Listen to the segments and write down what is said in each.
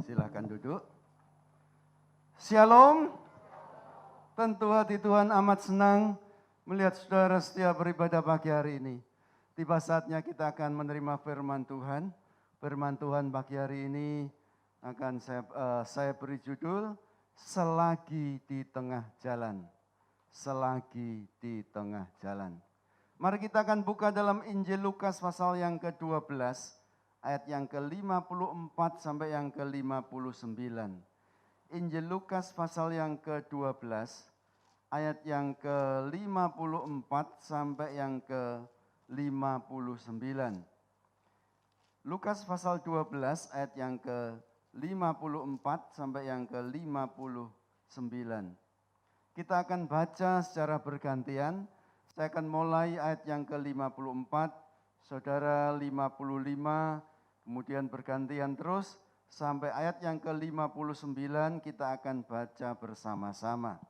Silakan duduk. Shalom. Tentu hati Tuhan amat senang melihat saudara setia beribadah pagi hari ini. Tiba saatnya kita akan menerima firman Tuhan. Firman Tuhan pagi hari ini akan saya beri judul Selagi di Tengah Jalan. Selagi di Tengah Jalan. Mari kita akan buka dalam Injil Lukas pasal yang ke-12. Ayat yang ke-54 sampai yang ke-59. Injil Lukas pasal yang ke-12, ayat yang ke-54 sampai yang ke-59. Lukas pasal 12 ayat yang ke-54 sampai yang ke-59. Kita akan baca secara bergantian. Saya akan mulai ayat yang ke-54, saudara 55, kemudian bergantian terus sampai ayat yang ke-59 kita akan baca bersama-sama.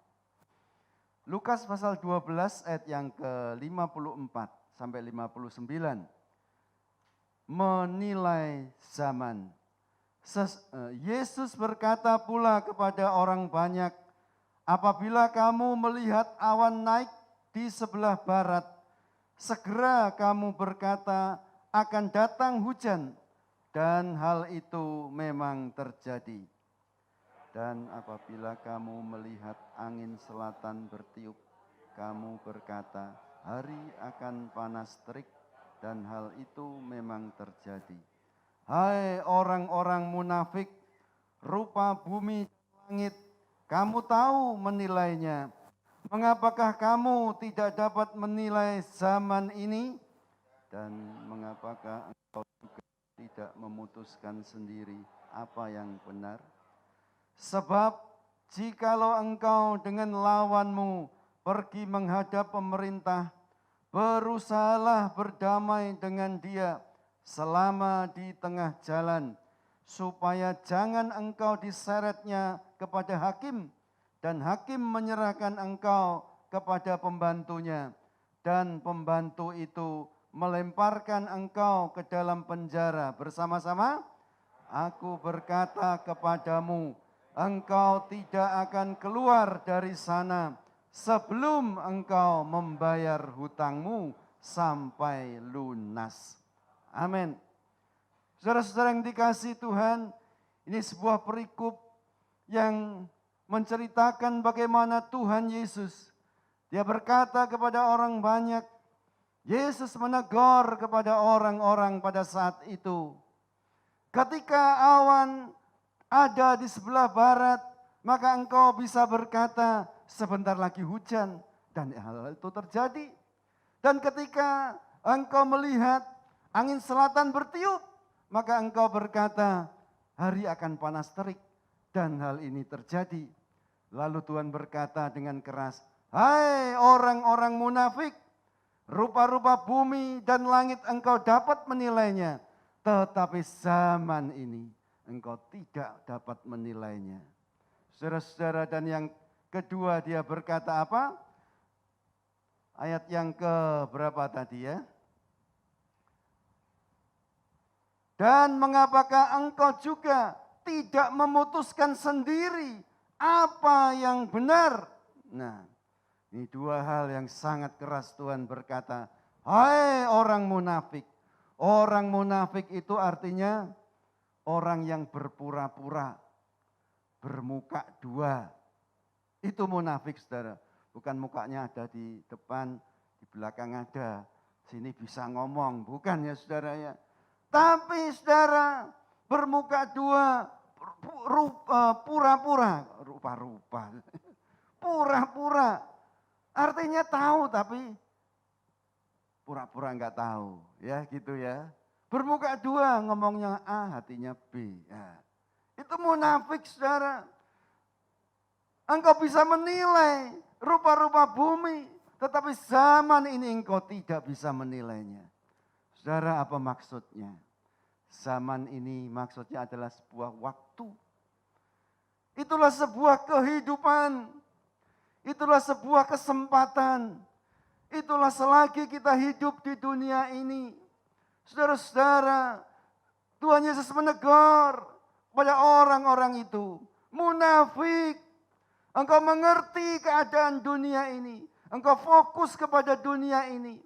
Lukas pasal 12 ayat yang ke-54 sampai 59. Menilai zaman. Yesus berkata pula kepada orang banyak, apabila kamu melihat awan naik di sebelah barat, segera kamu berkata akan datang hujan. Dan hal itu memang terjadi. Dan apabila kamu melihat angin selatan bertiup, kamu berkata, hari akan panas terik, dan hal itu memang terjadi. Hai orang-orang munafik, rupa bumi dan langit, kamu tahu menilainya. Mengapakah kamu tidak dapat menilai zaman ini? Dan mengapakah engkau juga tidak memutuskan sendiri apa yang benar? Sebab jikalau engkau dengan lawanmu pergi menghadap pemerintah, berusahalah berdamai dengan dia selama di tengah jalan, supaya jangan engkau diseretnya kepada hakim, dan hakim menyerahkan engkau kepada pembantunya, dan pembantu itu melemparkan engkau ke dalam penjara bersama-sama. Aku berkata kepadamu, engkau tidak akan keluar dari sana sebelum engkau membayar hutangmu sampai lunas. Amin. Saudara-saudara yang dikasihi Tuhan, ini sebuah perikop yang menceritakan bagaimana Tuhan Yesus, dia berkata kepada orang banyak, Yesus menegur kepada orang-orang pada saat itu. Ketika awan ada di sebelah barat, maka engkau bisa berkata sebentar lagi hujan. Dan hal itu terjadi. Dan ketika engkau melihat angin selatan bertiup, maka engkau berkata hari akan panas terik. Dan hal ini terjadi. Lalu Tuhan berkata dengan keras, hai orang-orang munafik, rupa-rupa bumi dan langit engkau dapat menilainya, tetapi zaman ini engkau tidak dapat menilainya. Saudara-saudara, dan yang kedua dia berkata apa? Ayat yang ke berapa tadi ya? Dan mengapakah engkau juga tidak memutuskan sendiri apa yang benar? Nah, ini dua hal yang sangat keras Tuhan berkata, hai orang munafik. Orang munafik itu artinya orang yang berpura-pura, bermuka dua. Itu munafik saudara. Bukan mukanya ada di depan, di belakang ada. Sini bisa ngomong, bukan ya saudara ya. Tapi saudara bermuka dua, pura-pura, rupa-rupa. Pura-pura. Artinya tahu tapi pura-pura enggak tahu, ya gitu ya. Bermuka dua, ngomongnya A, hatinya B. Ya. Itu munafik saudara. Engkau bisa menilai rupa-rupa bumi, tetapi zaman ini engkau tidak bisa menilainya. Saudara, apa maksudnya? Zaman ini maksudnya adalah sebuah waktu. Itulah sebuah kehidupan. Itulah sebuah kesempatan. Itulah selagi kita hidup di dunia ini. Saudara-saudara, Tuhan Yesus menegur pada orang-orang itu. Munafik. Engkau mengerti keadaan dunia ini. Engkau fokus kepada dunia ini.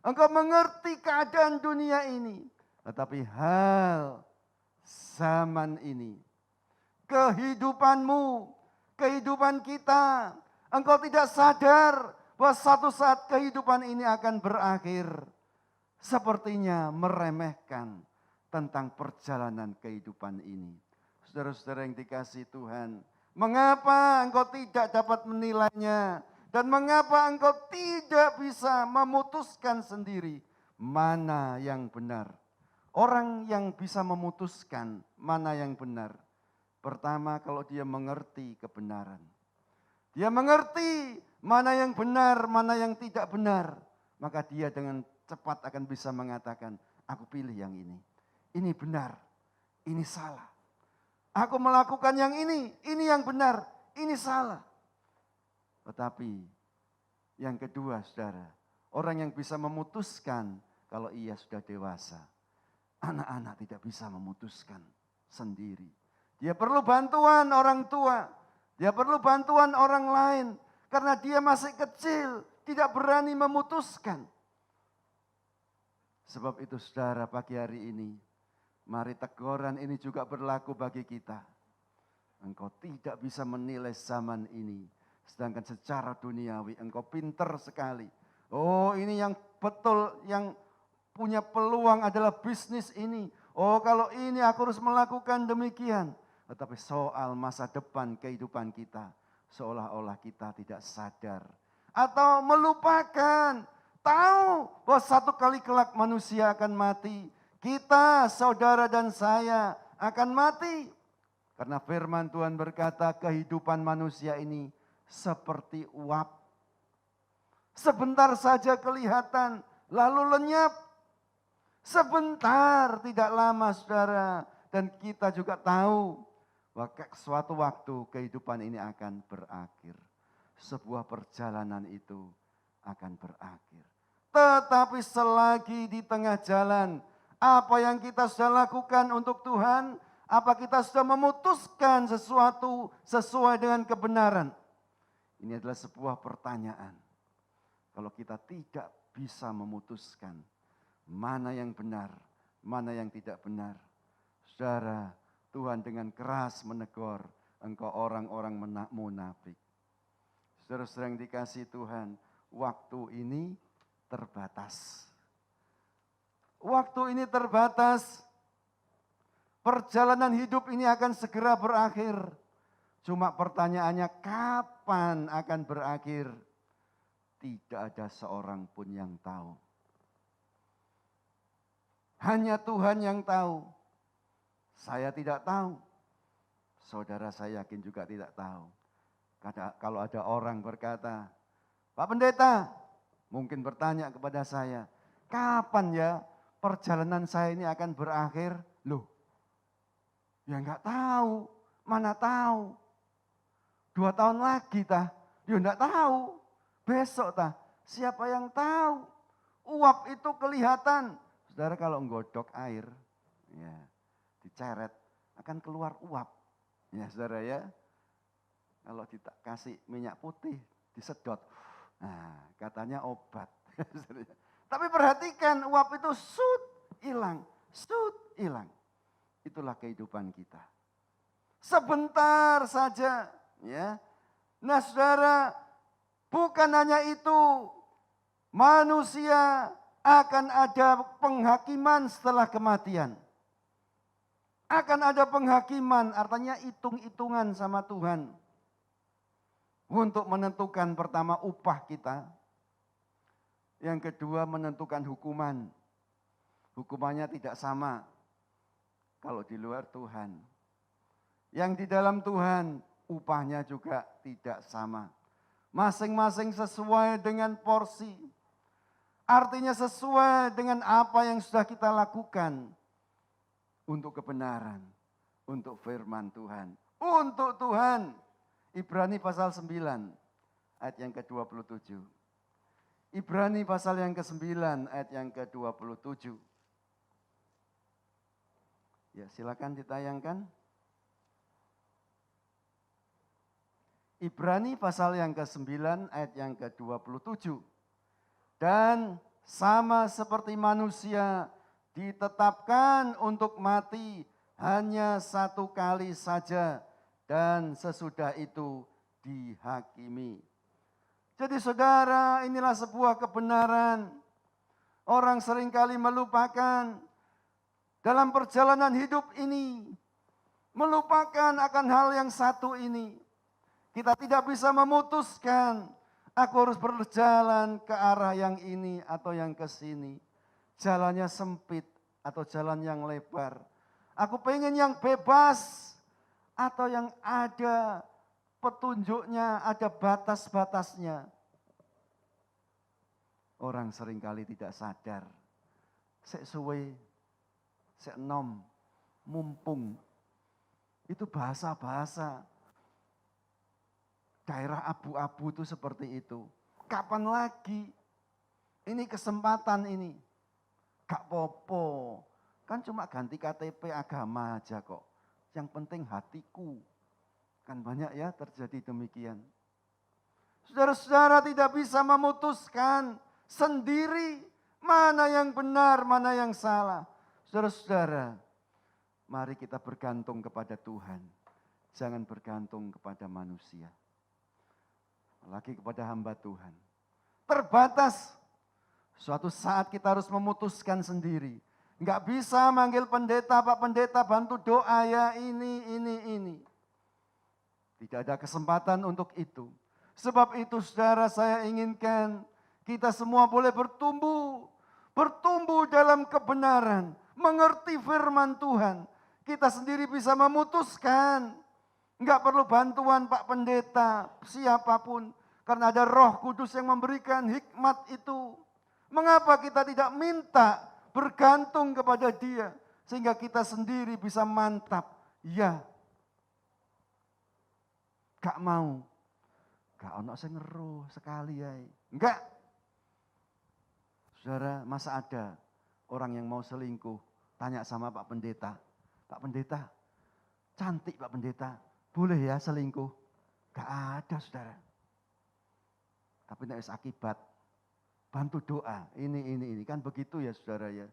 Engkau mengerti keadaan dunia ini. Tetapi hal zaman ini, kehidupanmu, kehidupan kita, engkau tidak sadar bahwa suatu saat kehidupan ini akan berakhir. Sepertinya meremehkan tentang perjalanan kehidupan ini. Saudara-saudara yang dikasihi Tuhan, mengapa engkau tidak dapat menilainya? Dan mengapa engkau tidak bisa memutuskan sendiri mana yang benar? Orang yang bisa memutuskan mana yang benar. Pertama, kalau dia mengerti kebenaran. Dia mengerti mana yang benar, mana yang tidak benar. Maka dia dengan cepat akan bisa mengatakan, aku pilih yang ini. Ini benar, ini salah. Aku melakukan yang ini yang benar, ini salah. Tetapi yang kedua, saudara, orang yang bisa memutuskan kalau ia sudah dewasa. Anak-anak tidak bisa memutuskan sendiri. Dia perlu bantuan orang tua, dia perlu bantuan orang lain. Karena dia masih kecil, tidak berani memutuskan. Sebab itu saudara, pagi hari ini, mari teguran ini juga berlaku bagi kita. Engkau tidak bisa menilai zaman ini. Sedangkan secara duniawi engkau pinter sekali. Oh, ini yang betul, yang punya peluang adalah bisnis ini. Oh, kalau ini aku harus melakukan demikian. Tetapi soal masa depan kehidupan kita, seolah-olah kita tidak sadar. Atau melupakan, tahu bahwa satu kali kelak manusia akan mati. Kita, saudara dan saya akan mati. Karena firman Tuhan berkata kehidupan manusia ini seperti uap. Sebentar saja kelihatan, lalu lenyap. Sebentar, tidak lama saudara. Dan kita juga tahu bahwa suatu waktu kehidupan ini akan berakhir. Sebuah perjalanan itu akan berakhir. Tetapi selagi di tengah jalan, apa yang kita sudah lakukan untuk Tuhan, apa kita sudah memutuskan sesuatu sesuai dengan kebenaran? Ini adalah sebuah pertanyaan. Kalau kita tidak bisa memutuskan mana yang benar, mana yang tidak benar. Saudara, Tuhan dengan keras menegur engkau orang-orang munafik. Saudara-saudara yang dikasihi Tuhan, waktu ini terbatas. Waktu ini terbatas. Perjalanan hidup ini akan segera berakhir. Cuma pertanyaannya kapan akan berakhir? Tidak ada seorang pun yang tahu. Hanya Tuhan yang tahu. Saya tidak tahu. Saudara saya yakin juga tidak tahu. Kalau ada orang berkata, Pak Pendeta, mungkin bertanya kepada saya, kapan ya perjalanan saya ini akan berakhir? Loh, ya enggak tahu, mana tahu. 2 tahun lagi tah, ya enggak tahu. Besok tah, siapa yang tahu? Uap itu kelihatan. Saudara kalau nggodok air, ya, diceret, akan keluar uap. Ya saudara ya, kalau dikasih minyak putih, disedot, nah katanya obat. Tapi perhatikan, uap itu hilang. Itulah kehidupan kita. Sebentar saja, ya. Nah saudara, bukan hanya itu, manusia akan ada penghakiman setelah kematian. Akan ada penghakiman, artinya hitung-hitungan sama Tuhan. Untuk menentukan pertama upah kita. Yang kedua menentukan hukuman. Hukumannya tidak sama kalau di luar Tuhan. Yang di dalam Tuhan upahnya juga tidak sama. Masing-masing sesuai dengan porsi. Artinya sesuai dengan apa yang sudah kita lakukan. Untuk kebenaran, untuk firman Tuhan. Untuk Tuhan. Ibrani pasal 9 ayat yang ke-27. Ibrani pasal yang ke-9 ayat yang ke-27. Ya silakan ditayangkan. Ibrani pasal yang ke-9 ayat yang ke-27. Dan sama seperti manusia ditetapkan untuk mati hanya satu kali saja dan sesudah itu dihakimi. Jadi saudara, inilah sebuah kebenaran. Orang seringkali melupakan dalam perjalanan hidup ini, melupakan akan hal yang satu ini. Kita tidak bisa memutuskan, aku harus berjalan ke arah yang ini atau yang ke sini. Jalannya sempit atau jalan yang lebar. Aku pengen yang bebas atau yang ada petunjuknya, ada batas-batasnya. Orang seringkali tidak sadar. Sek suwe, sek nom, mumpung. Itu bahasa-bahasa. Daerah abu-abu itu seperti itu. Kapan lagi? Ini kesempatan ini. Gak popo. Kan cuma ganti KTP agama aja kok. Yang penting hatiku. Kan banyak ya terjadi demikian. Saudara-saudara tidak bisa memutuskan sendiri mana yang benar, mana yang salah. Saudara-saudara, mari kita bergantung kepada Tuhan. Jangan bergantung kepada manusia. Lagi kepada hamba Tuhan. Terbatas. Suatu saat kita harus memutuskan sendiri. Enggak bisa manggil pendeta, Pak Pendeta bantu doa ya ini. Tidak ada kesempatan untuk itu. Sebab itu saudara saya inginkan kita semua boleh bertumbuh. Bertumbuh dalam kebenaran. Mengerti firman Tuhan. Kita sendiri bisa memutuskan. Enggak perlu bantuan Pak Pendeta, siapapun. Karena ada Roh Kudus yang memberikan hikmat itu. Mengapa kita tidak minta bergantung kepada Dia. Sehingga kita sendiri bisa mantap. Ya. Gak mau. Gak ono sing ngeruh sekali ya. Enggak. Saudara, masa ada orang yang mau selingkuh. Tanya sama Pak Pendeta. Pak Pendeta, cantik Pak Pendeta. Boleh ya selingkuh? Gak ada saudara. Tapi nek akibat bantu doa. Ini kan begitu ya saudara ya.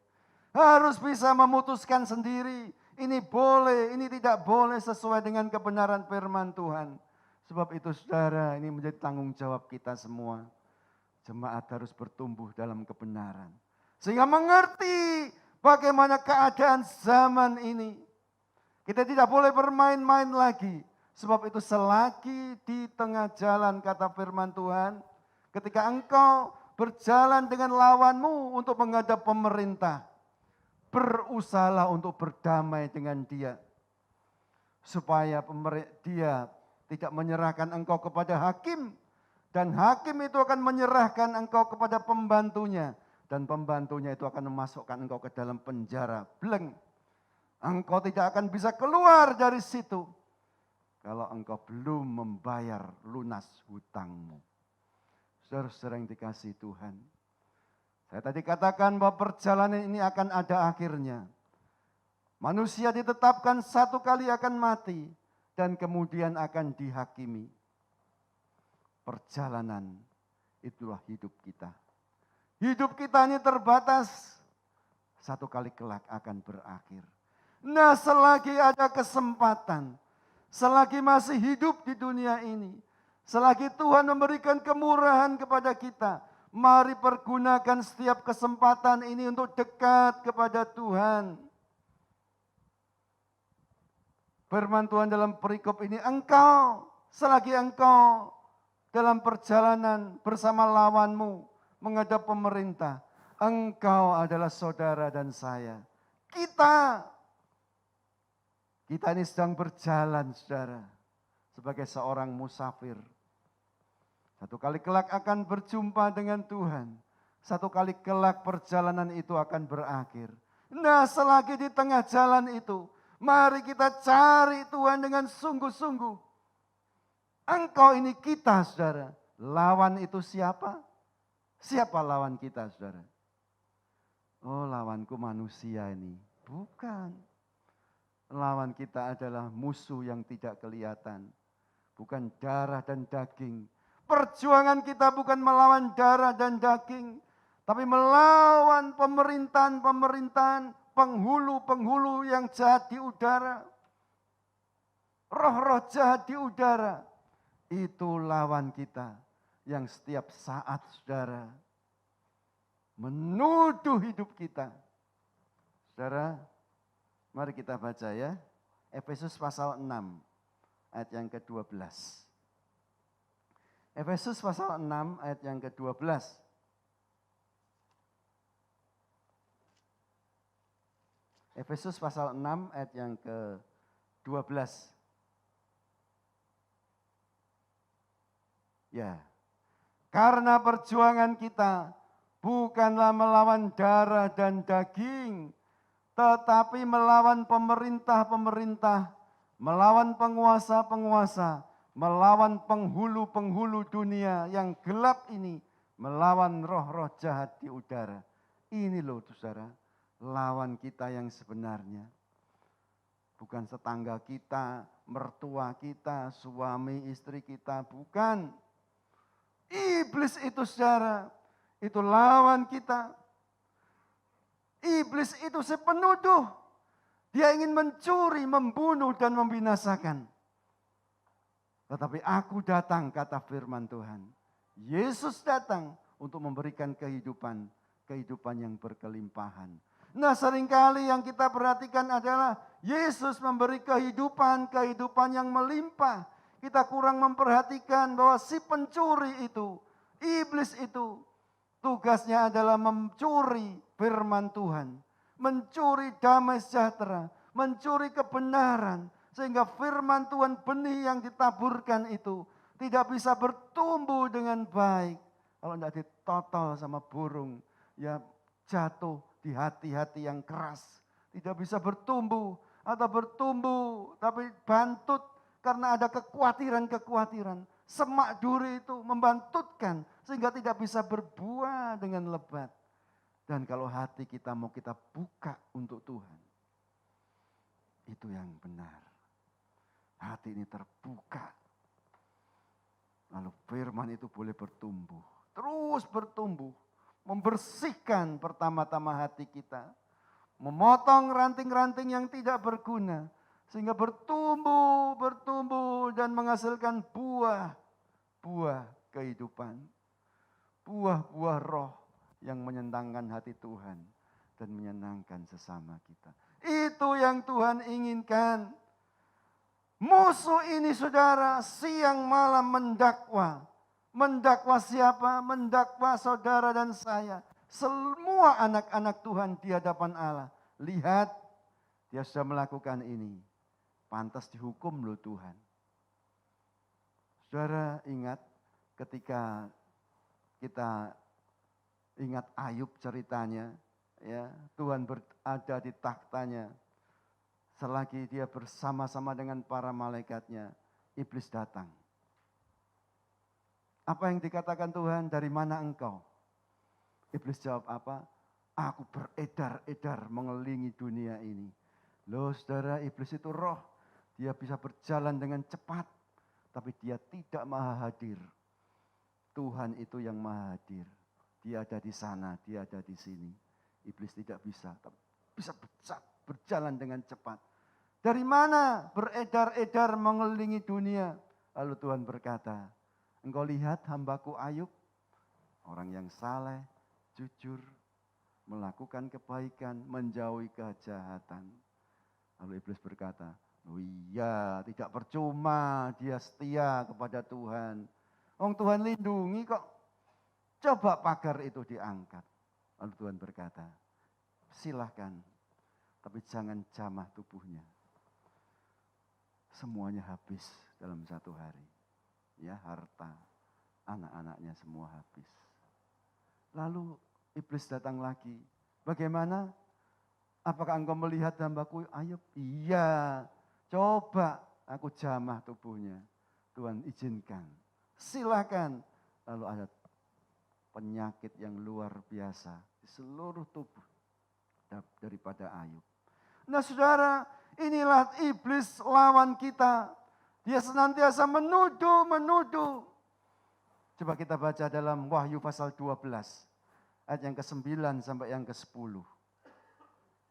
Harus bisa memutuskan sendiri. Ini boleh, ini tidak boleh sesuai dengan kebenaran firman Tuhan. Sebab itu saudara, ini menjadi tanggung jawab kita semua. Jemaat harus bertumbuh dalam kebenaran. Sehingga mengerti bagaimana keadaan zaman ini. Kita tidak boleh bermain-main lagi. Sebab itu selagi di tengah jalan kata firman Tuhan, ketika engkau berjalan dengan lawanmu untuk menghadap pemerintah, berusahalah untuk berdamai dengan dia. Supaya dia tidak menyerahkan engkau kepada hakim, dan hakim itu akan menyerahkan engkau kepada pembantunya, dan pembantunya itu akan memasukkan engkau ke dalam penjara, bleng. Engkau tidak akan bisa keluar dari situ kalau engkau belum membayar lunas hutangmu. Saudara-saudara yang dikasihi Tuhan. Saya tadi katakan bahwa perjalanan ini akan ada akhirnya. Manusia ditetapkan satu kali akan mati dan kemudian akan dihakimi. Perjalanan itulah hidup kita. Hidup kita ini terbatas. Satu kali kelak akan berakhir. Nah, selagi ada kesempatan, selagi masih hidup di dunia ini, selagi Tuhan memberikan kemurahan kepada kita, mari pergunakan setiap kesempatan ini untuk dekat kepada Tuhan. Firman Tuhan dalam perikop ini, selagi engkau dalam perjalanan bersama lawanmu menghadap pemerintah, engkau adalah saudara dan saya. Kita ini sedang berjalan, saudara, sebagai seorang musafir. Satu kali kelak akan berjumpa dengan Tuhan. Satu kali kelak perjalanan itu akan berakhir. Nah, selagi di tengah jalan itu, mari kita cari Tuhan dengan sungguh-sungguh. Engkau ini kita, saudara. Lawan itu siapa? Siapa lawan kita, saudara? Oh, lawanku manusia ini. Bukan. Lawan kita adalah musuh yang tidak kelihatan. bukan darah dan daging. Perjuangan kita bukan melawan darah dan daging, tapi melawan pemerintahan-pemerintahan, penghulu-penghulu yang jahat di udara. Roh-roh jahat di udara, itu lawan kita yang setiap saat, saudara, menuduh hidup kita. Saudara, mari kita baca ya. Efesus pasal 6 ayat yang ke-12. Efesus pasal 6 ayat yang ke-12. Efesus pasal 6 ayat yang ke-12. Ya. Karena perjuangan kita bukanlah melawan darah dan daging, tetapi melawan pemerintah-pemerintah, melawan penguasa-penguasa, melawan penghulu-penghulu dunia yang gelap ini, melawan roh-roh jahat di udara. Ini loh saudara, lawan kita yang sebenarnya. Bukan tetangga kita, mertua kita, suami istri kita, bukan. Iblis itu saudara, itu lawan kita. Iblis itu si penuduh. Dia ingin mencuri, membunuh, dan membinasakan. Tetapi aku datang, kata firman Tuhan. Yesus datang untuk memberikan kehidupan, kehidupan yang berkelimpahan. Nah, seringkali yang kita perhatikan adalah Yesus memberi kehidupan, kehidupan yang melimpah. Kita kurang memperhatikan bahwa si pencuri itu, iblis itu, tugasnya adalah mencuri firman Tuhan, mencuri damai sejahtera, mencuri kebenaran, sehingga firman Tuhan, benih yang ditaburkan itu tidak bisa bertumbuh dengan baik. Kalau tidak ditotol sama burung, ya jatuh di hati-hati yang keras. Tidak bisa bertumbuh, atau bertumbuh tapi bantut karena ada kekhawatiran-kekhawatiran. Semak duri itu membantutkan sehingga tidak bisa berbuah dengan lebat. Dan kalau hati kita mau kita buka untuk Tuhan, itu yang benar. Hati ini terbuka. Lalu firman itu boleh bertumbuh. Terus bertumbuh. Membersihkan pertama-tama hati kita. Memotong ranting-ranting yang tidak berguna. Sehingga bertumbuh, bertumbuh dan menghasilkan buah kehidupan. Buah-buah roh yang menyenangkan hati Tuhan dan menyenangkan sesama kita. Itu yang Tuhan inginkan. Musuh ini saudara siang malam mendakwa. Mendakwa siapa? Mendakwa saudara dan saya. Semua anak-anak Tuhan di hadapan Allah. Lihat, dia sudah melakukan ini. Pantas dihukum loh Tuhan. Saudara ingat ketika kita ingat Ayub ceritanya, ya Tuhan berada di takhtanya. Selagi dia bersama-sama dengan para malaikatnya, iblis datang. Apa yang dikatakan Tuhan? Dari mana engkau? Iblis jawab apa? Aku beredar-edar mengelilingi dunia ini. Loh saudara, iblis itu roh. Dia bisa berjalan dengan cepat, tapi dia tidak maha hadir. Tuhan itu yang maha hadir. Dia ada di sana, dia ada di sini. Iblis tidak bisa, tapi bisa berjalan dengan cepat. Dari mana beredar-edar mengelilingi dunia? Lalu Tuhan berkata, engkau lihat hambaku Ayub, orang yang saleh, jujur, melakukan kebaikan, menjauhi kejahatan. Lalu iblis berkata, oh iya, tidak percuma dia setia kepada Tuhan. Tuhan lindungi kok. Coba pagar itu diangkat. Lalu Tuhan berkata, silahkan, tapi jangan jamah tubuhnya. Semuanya habis dalam satu hari. Ya, harta, anak-anaknya semua habis. Lalu iblis datang lagi. Bagaimana? Apakah engkau melihat hambaku Ayub? Iya, coba aku jamah tubuhnya. Tuhan izinkan. Silakan. Lalu ada penyakit yang luar biasa di seluruh tubuh daripada Ayub. Nah saudara, inilah iblis lawan kita. Dia senantiasa menuduh. Coba kita baca dalam Wahyu pasal 12, ayat yang ke-9 sampai yang ke-10.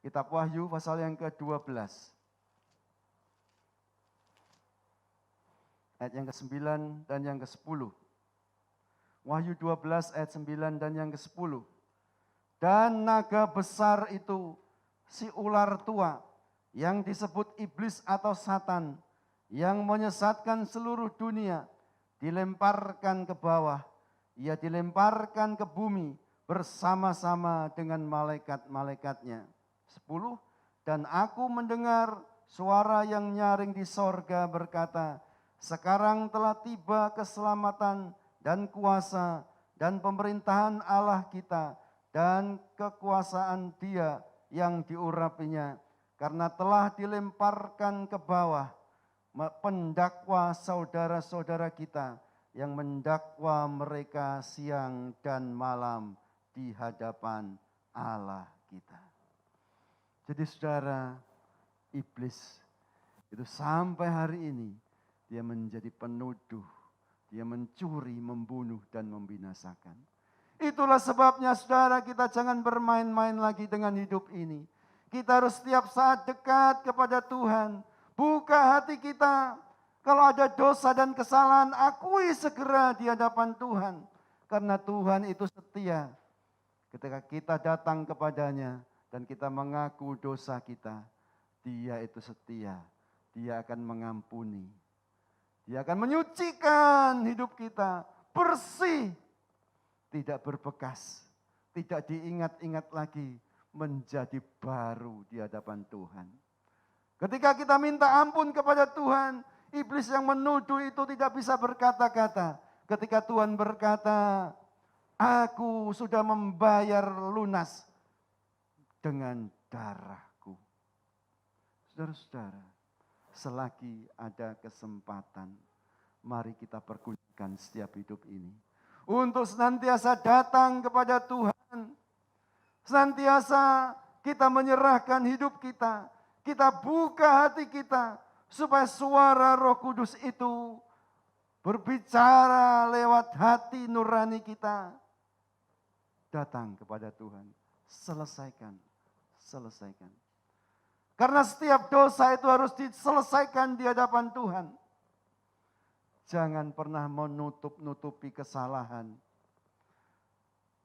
Kitab Wahyu pasal yang ke-12, ayat yang ke-9 dan yang ke-10. Wahyu 12 ayat 9 dan yang ke-10. Dan naga besar itu, si ular tua, yang disebut iblis atau Satan, yang menyesatkan seluruh dunia, dilemparkan ke bawah. Ia dilemparkan ke bumi bersama-sama dengan malaikat-malaikatnya. 10. Dan aku mendengar suara yang nyaring di sorga berkata, sekarang telah tiba keselamatan dan kuasa dan pemerintahan Allah kita dan kekuasaan Dia yang diurapinya, karena telah dilemparkan ke bawah pendakwa saudara-saudara kita yang mendakwa mereka siang dan malam di hadapan Allah kita. Jadi saudara, iblis itu sampai hari ini dia menjadi penuduh, dia mencuri, membunuh dan membinasakan. Itulah sebabnya saudara, kita jangan bermain-main lagi dengan hidup ini. Kita harus setiap saat dekat kepada Tuhan. Buka hati kita. Kalau ada dosa dan kesalahan, akui segera di hadapan Tuhan. Karena Tuhan itu setia. Ketika kita datang kepadanya dan kita mengaku dosa kita, Dia itu setia. Dia akan mengampuni. Dia akan menyucikan hidup kita. Bersih. Tidak berbekas. Tidak diingat-ingat lagi. Menjadi baru di hadapan Tuhan. Ketika kita minta ampun kepada Tuhan, iblis yang menuduh itu tidak bisa berkata-kata. Ketika Tuhan berkata, aku sudah membayar lunas dengan darahku. Saudara-saudara, selagi ada kesempatan, mari kita pergunakan setiap hidup ini. Untuk senantiasa datang kepada Tuhan. Senantiasa kita menyerahkan hidup kita. Kita buka hati kita supaya suara Roh Kudus itu berbicara lewat hati nurani kita. Datang kepada Tuhan, selesaikan. Karena setiap dosa itu harus diselesaikan di hadapan Tuhan. Jangan pernah menutup-nutupi kesalahan.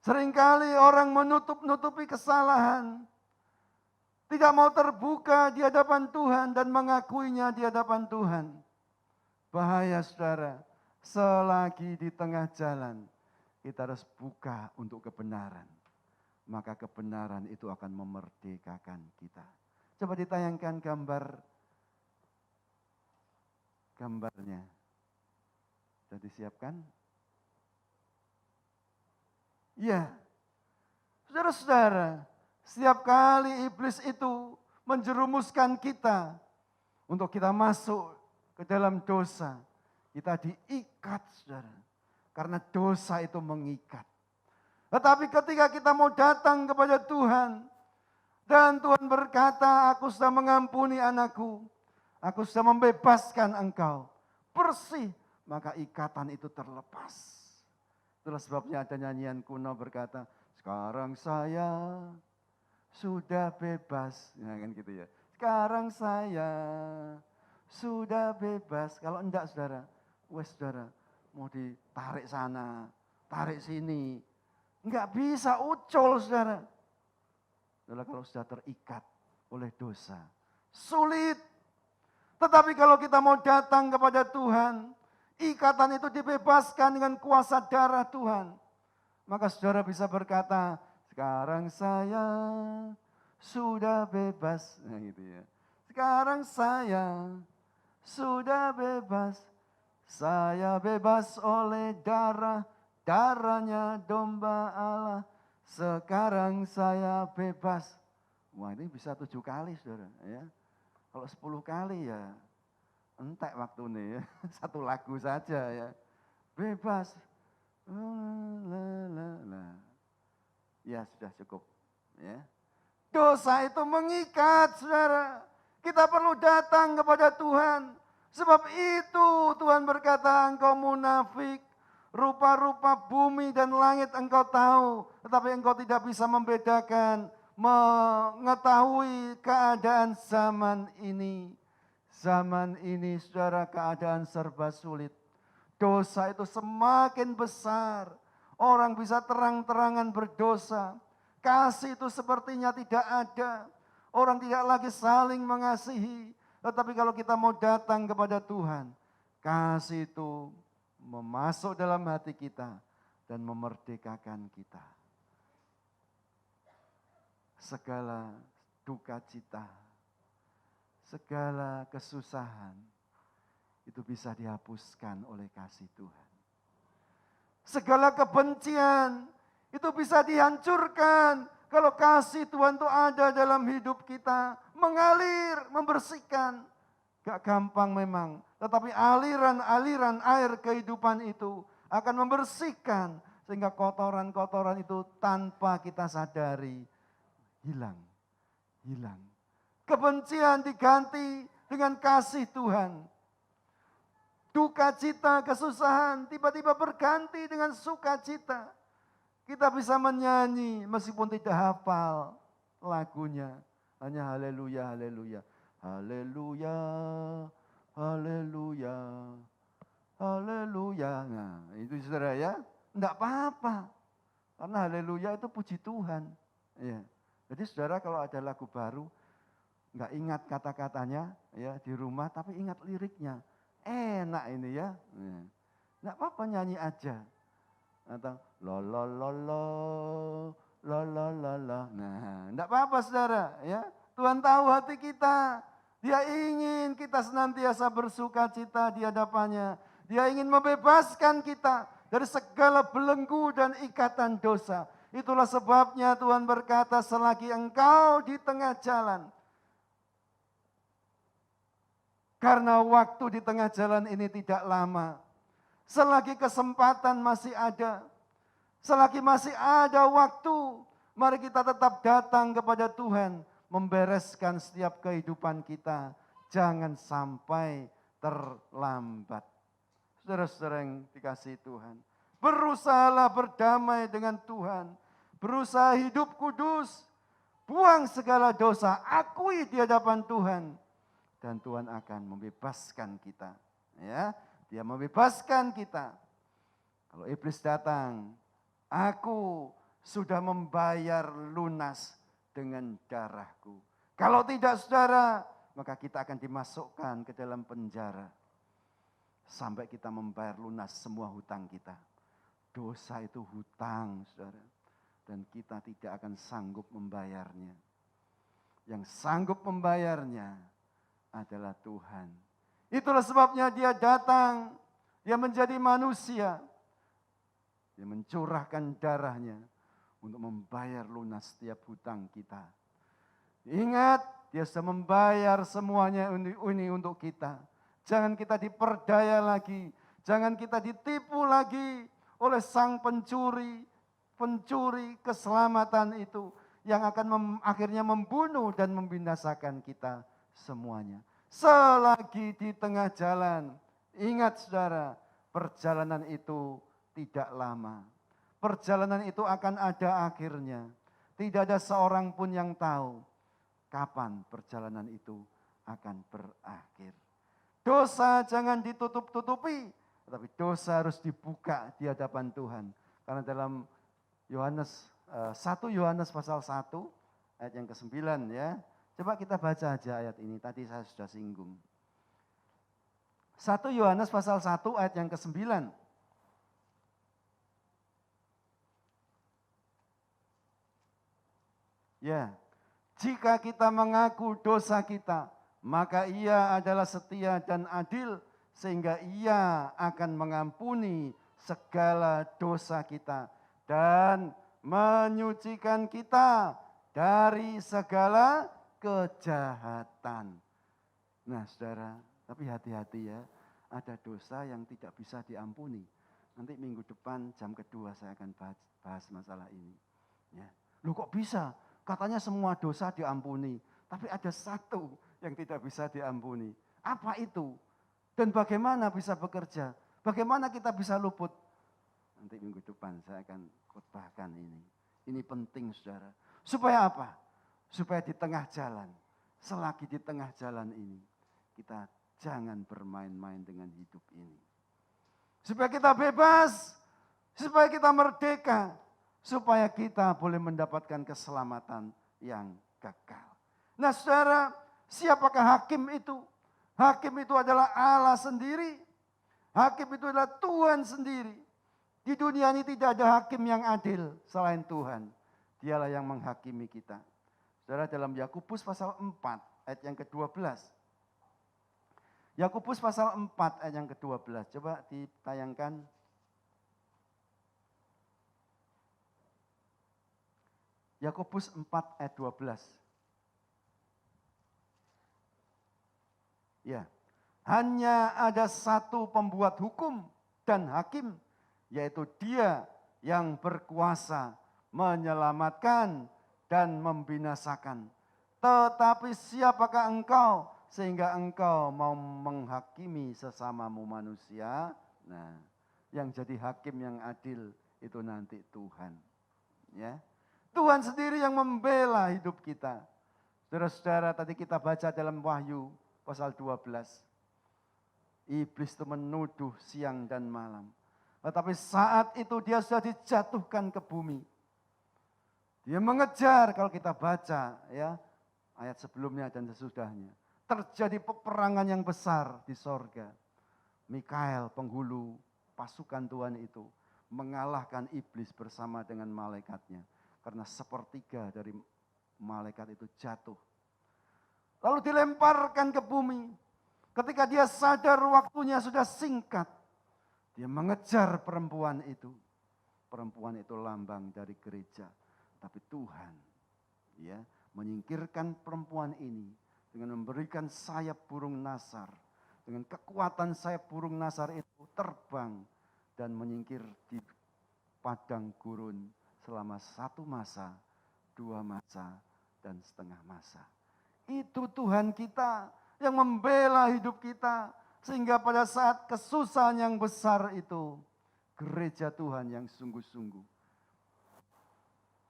Seringkali orang menutup-nutupi kesalahan. Tidak mau terbuka di hadapan Tuhan dan mengakuinya di hadapan Tuhan. Bahaya saudara, selagi di tengah jalan, kita harus buka untuk kebenaran. Maka kebenaran itu akan memerdekakan kita. Coba ditayangkan gambarnya. Sudah disiapkan? Iya. Saudara-saudara, setiap kali iblis itu menjerumuskan kita untuk kita masuk ke dalam dosa, kita diikat, saudara. Karena dosa itu mengikat. Tetapi ketika kita mau datang kepada Tuhan, dan Tuhan berkata, aku sudah mengampuni anakku, aku sudah membebaskan engkau, bersih, maka ikatan itu terlepas. Itulah sebabnya ada nyanyian kuno berkata, sekarang saya sudah bebas, ya kan gitu ya. Sekarang saya sudah bebas. Kalau enggak saudara, saudara mau ditarik sana, tarik sini, enggak bisa ucul saudara. Itulah kalau sudah terikat oleh dosa, sulit. Tetapi kalau kita mau datang kepada Tuhan, ikatan itu dibebaskan dengan kuasa darah Tuhan. Maka saudara bisa berkata, sekarang saya sudah bebas. Nah gitu ya. Sekarang saya sudah bebas. Saya bebas oleh darahnya domba Allah. Sekarang saya bebas. Wah ini bisa 7 kali saudara. Ya. Kalau 10 kali ya entek waktu ini ya. 1 lagu saja ya. Bebas. Ya sudah cukup. Ya. Dosa itu mengikat saudara. Kita perlu datang kepada Tuhan. Sebab itu Tuhan berkata, engkau munafik, rupa-rupa bumi dan langit engkau tahu, tetapi engkau tidak bisa membedakan, mengetahui keadaan zaman ini. Zaman ini saudara, keadaan serba sulit. Dosa itu semakin besar. Orang bisa terang-terangan berdosa. Kasih itu sepertinya tidak ada. Orang tidak lagi saling mengasihi. Tetapi kalau kita mau datang kepada Tuhan, kasih itu memasuk dalam hati kita dan memerdekakan kita. Segala duka cita, segala kesusahan, itu bisa dihapuskan oleh kasih Tuhan. Segala kebencian, itu bisa dihancurkan kalau kasih Tuhan itu ada dalam hidup kita. Mengalir, membersihkan. Gak gampang memang, tetapi aliran-aliran air kehidupan itu akan membersihkan. Sehingga kotoran-kotoran itu tanpa kita sadari, hilang. Kebencian diganti dengan kasih Tuhan. Duka cita, kesusahan tiba-tiba berganti dengan sukacita. Kita bisa menyanyi meskipun tidak hafal lagunya. Hanya haleluya, haleluya. Haleluya, haleluya, haleluya. Nah, itu saudara ya, enggak apa-apa. Karena haleluya itu puji Tuhan. Ya. Jadi saudara kalau ada lagu baru, enggak ingat kata-katanya ya di rumah, tapi ingat liriknya. Enak ini ya. Enggak apa-apa nyanyi aja. Atau la la la la la la la la. Nah, enggak apa-apa saudara ya. Tuhan tahu hati kita. Dia ingin kita senantiasa bersuka cita di hadapannya. Dia ingin membebaskan kita dari segala belenggu dan ikatan dosa. Itulah sebabnya Tuhan berkata, selagi engkau di tengah jalan. Karena waktu di tengah jalan ini tidak lama. Selagi kesempatan masih ada. Selagi masih ada waktu. Mari kita tetap datang kepada Tuhan. Membereskan setiap kehidupan kita. Jangan sampai terlambat. Saudara-saudara yang dikasihi Tuhan. Berusahalah berdamai dengan Tuhan. Berusaha hidup kudus. Buang segala dosa. Akui di hadapan Tuhan. Dan Tuhan akan membebaskan kita. Ya, Dia membebaskan kita. Kalau iblis datang. Aku sudah membayar lunas dengan darahku. Kalau tidak saudara, maka kita akan dimasukkan ke dalam penjara. Sampai kita membayar lunas semua hutang kita. Dosa itu hutang saudara. Dan kita tidak akan sanggup membayarnya. Yang sanggup membayarnya adalah Tuhan. Itulah sebabnya Dia datang. Dia menjadi manusia. Dia mencurahkan darahnya. Untuk membayar lunas setiap hutang kita. Ingat, Dia sudah membayar semuanya ini untuk kita. Jangan kita diperdaya lagi. Jangan kita ditipu lagi oleh sang pencuri. Pencuri keselamatan itu. Yang akan akhirnya membunuh dan membinasakan kita semuanya. Selagi di tengah jalan. Ingat saudara, perjalanan itu tidak lama. Perjalanan itu akan ada akhirnya. Tidak ada seorang pun yang tahu kapan perjalanan itu akan berakhir. Dosa jangan ditutup-tutupi, tetapi dosa harus dibuka di hadapan Tuhan. Karena dalam Yohanes 1 Yohanes pasal 1 ayat yang ke-9 ya. Coba kita baca aja ayat ini, tadi saya sudah singgung. 1 Yohanes pasal 1 ayat yang ke-9. Ya, jika kita mengaku dosa kita, maka Ia adalah setia dan adil, sehingga Ia akan mengampuni segala dosa kita dan menyucikan kita dari segala kejahatan. Nah saudara, tapi hati-hati ya, ada dosa yang tidak bisa diampuni. Nanti minggu depan jam kedua saya akan bahas masalah ini. Ya. Loh kok bisa? Katanya semua dosa diampuni, tapi ada satu yang tidak bisa diampuni. Apa itu? Dan bagaimana bisa bekerja? Bagaimana kita bisa luput? Nanti minggu depan saya akan khotbahkan ini. Ini penting saudara. Supaya apa? Supaya di tengah jalan, selagi di tengah jalan ini, kita jangan bermain-main dengan hidup ini. Supaya kita bebas, supaya kita merdeka, supaya kita boleh mendapatkan keselamatan yang kekal. Nah saudara, siapakah hakim itu? Hakim itu adalah Allah sendiri. Hakim itu adalah Tuhan sendiri. Di dunia ini tidak ada hakim yang adil selain Tuhan. Dialah yang menghakimi kita. Saudara, dalam Yakobus pasal 4 ayat yang ke-12. Yakobus pasal 4 ayat yang ke-12. Coba ditayangkan. Yakobus 4 ayat 12. Ya. Hanya ada satu pembuat hukum dan hakim, yaitu Dia yang berkuasa menyelamatkan dan membinasakan. Tetapi siapakah engkau sehingga engkau mau menghakimi sesamamu manusia? Nah, yang jadi hakim yang adil itu nanti Tuhan. Ya, Tuhan sendiri yang membela hidup kita. Saudara-saudara, tadi kita baca dalam Wahyu pasal 12. Iblis itu menuduh siang dan malam. Tetapi saat itu dia sudah dijatuhkan ke bumi. Dia mengejar, kalau kita baca ya ayat sebelumnya dan sesudahnya. Terjadi peperangan yang besar di sorga. Mikael, penghulu pasukan Tuhan itu, mengalahkan iblis bersama dengan malaikatnya. Karena sepertiga dari malaikat itu jatuh. Lalu dilemparkan ke bumi. Ketika dia sadar waktunya sudah singkat, dia mengejar perempuan itu. Perempuan itu lambang dari gereja. Tapi Tuhan ya menyingkirkan perempuan ini dengan memberikan sayap burung nasar. Dengan kekuatan sayap burung nasar itu terbang dan menyingkir di padang gurun selama 1 masa, 2 masa, dan setengah masa. Itu Tuhan kita yang membela hidup kita. Sehingga pada saat kesusahan yang besar itu, gereja Tuhan yang sungguh-sungguh,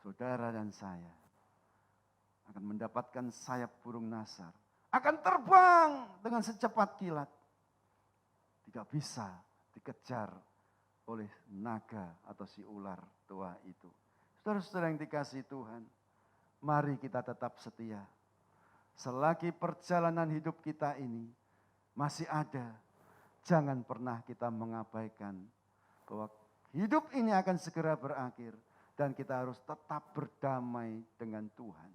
saudara dan saya, akan mendapatkan sayap burung nasar. Akan terbang dengan secepat kilat. Tidak bisa dikejar oleh naga atau si ular tua itu. Saudara-saudara yang dikasihi Tuhan, mari kita tetap setia. Selagi perjalanan hidup kita ini masih ada, jangan pernah kita mengabaikan bahwa hidup ini akan segera berakhir dan kita harus tetap berdamai dengan Tuhan.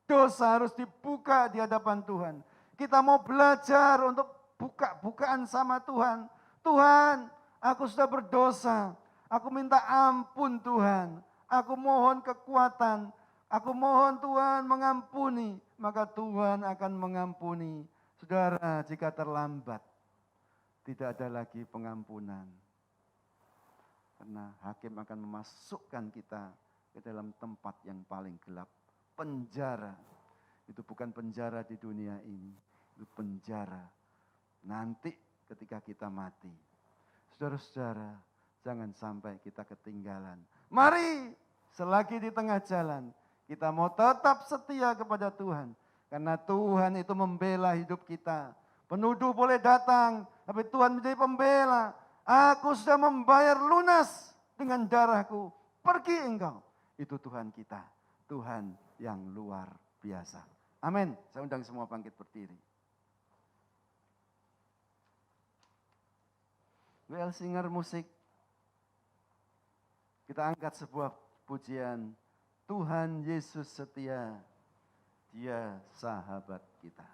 Dosa harus dibuka di hadapan Tuhan. Kita mau belajar untuk buka-bukaan sama Tuhan. Tuhan, aku sudah berdosa. Aku minta ampun Tuhan. Aku mohon kekuatan. Aku mohon Tuhan mengampuni. Maka Tuhan akan mengampuni. Saudara, jika terlambat, tidak ada lagi pengampunan. Karena hakim akan memasukkan kita ke dalam tempat yang paling gelap. Penjara. Itu bukan penjara di dunia ini. Itu penjara nanti ketika kita mati. Saudara-saudara, jangan sampai kita ketinggalan. Mari, selagi di tengah jalan, kita mau tetap setia kepada Tuhan. Karena Tuhan itu membela hidup kita. Penuduh boleh datang, tapi Tuhan menjadi pembela. Aku sudah membayar lunas dengan darahku. Pergi engkau. Itu Tuhan kita. Tuhan yang luar biasa. Amin. Saya undang semua bangkit berdiri. WL Singer musik. Kita angkat sebuah pujian. Tuhan Yesus setia. Dia sahabat kita.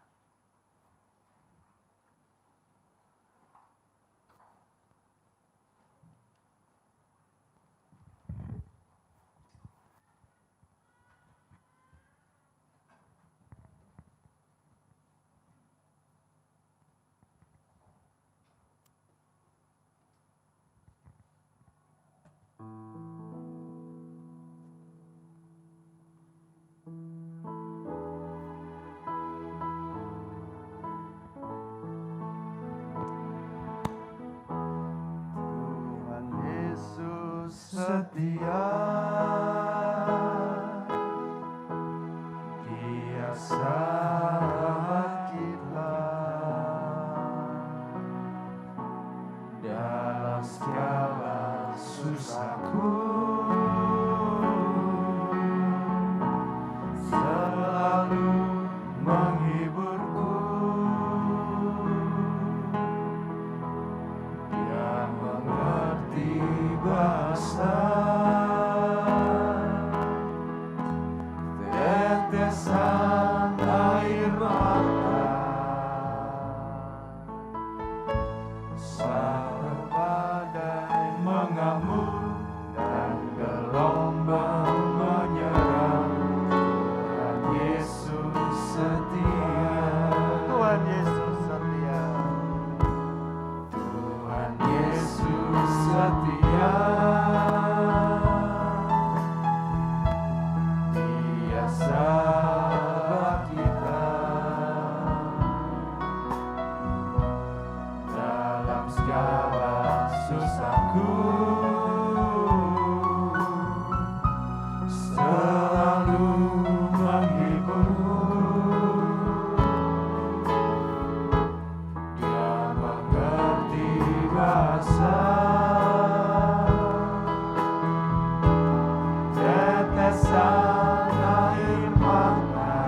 setia, Dia sahabat kita dalam segala susahku, selalu menghiburku. Dia mengerti bahasa tetesan air mata, saat badai mengamuk dan gelombang menyerang, Tuhan Yesus setia. Tuhan Yesus setia. Tuhan Yesus setia. Dia sahabat kita dalam segala susahku, selalu menghibur. Dia mengerti bahasa tetesan air mata,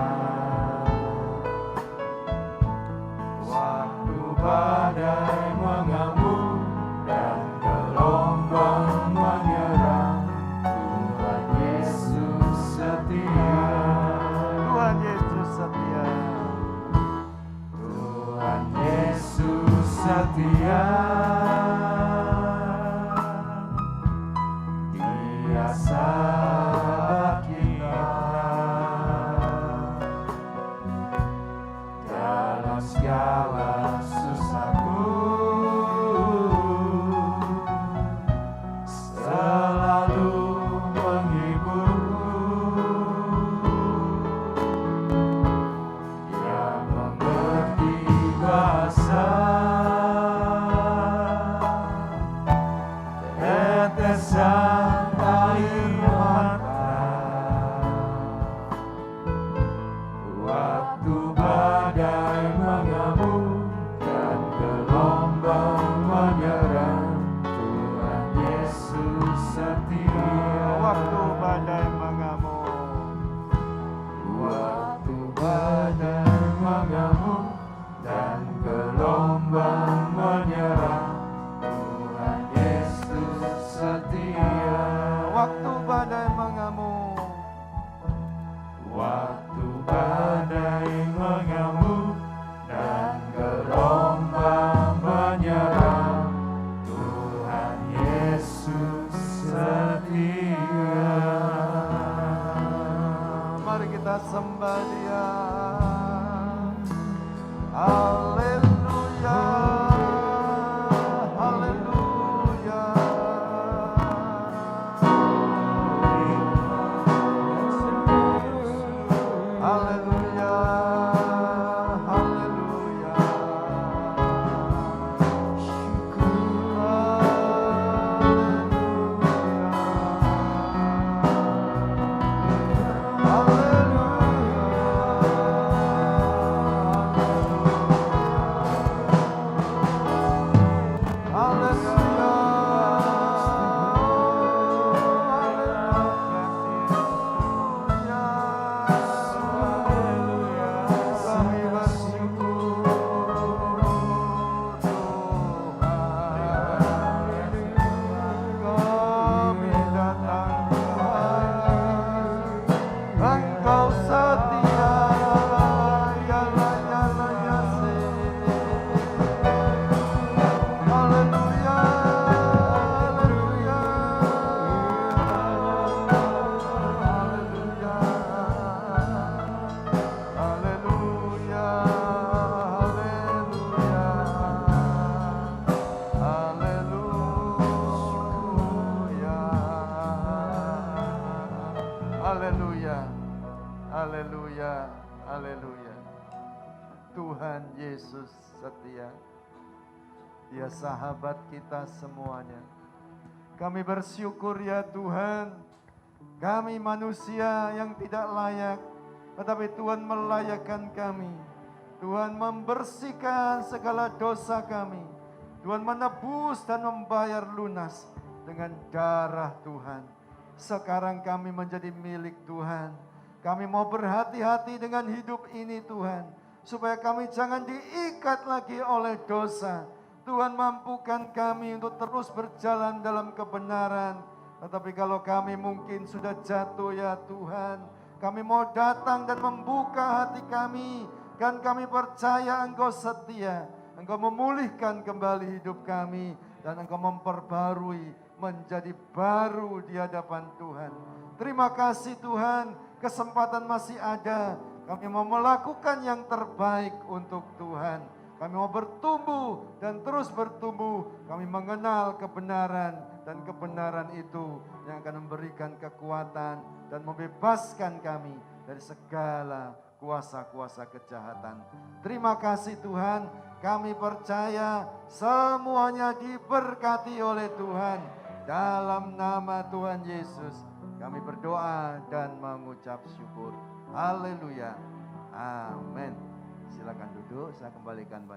waktu badai mengamuk dan gelombang menyerang, Tuhan Yesus setia. Tuhan Yesus setia. Tuhan Yesus setia. Dia sahabat kita dalam segala susahku, selalu menghiburku. Dia mengerti bahasa tetesan air mata, waktu badai mengamuk dan gelombang menyerang, Tuhan Yesus setia. Waktu badai mengamuk, waktu badai mengamuk dan gelombang menyerang, Tuhan Yesus setia. Waktu badai mengamuk, waktu badai mengamuk dan gelombang menyerang, Tuhan Yesus setia. Mari kita sembah Dia. Haleluya, haleluya. Haleluya, haleluya. Haleluya, haleluya. Tuhan Yesus setia. Dia sahabat kita semuanya. Kami bersyukur ya Tuhan, kami manusia yang tidak layak, tetapi Tuhan melayakkan kami. Tuhan membersihkan segala dosa kami. Tuhan menebus dan membayar lunas dengan darah Tuhan. Sekarang kami menjadi milik Tuhan. Kami mau berhati-hati dengan hidup ini Tuhan, supaya kami jangan diikat lagi oleh dosa. Tuhan mampukan kami untuk terus berjalan dalam kebenaran. Tetapi kalau kami mungkin sudah jatuh ya Tuhan, kami mau datang dan membuka hati kami. Dan kami percaya Engkau setia. Engkau memulihkan kembali hidup kami. Dan Engkau memperbarui menjadi baru di hadapan Tuhan. Terima kasih Tuhan, kesempatan masih ada. Kami mau melakukan yang terbaik untuk Tuhan. Kami mau bertumbuh dan terus bertumbuh. Kami mengenal kebenaran, dan kebenaran itu yang akan memberikan kekuatan dan membebaskan kami dari segala kuasa-kuasa kejahatan. Terima kasih Tuhan, kami percaya semuanya diberkati oleh Tuhan. Dalam nama Tuhan Yesus kami berdoa dan mengucap syukur. Haleluya. Amin. Silakan duduk, saya kembalikan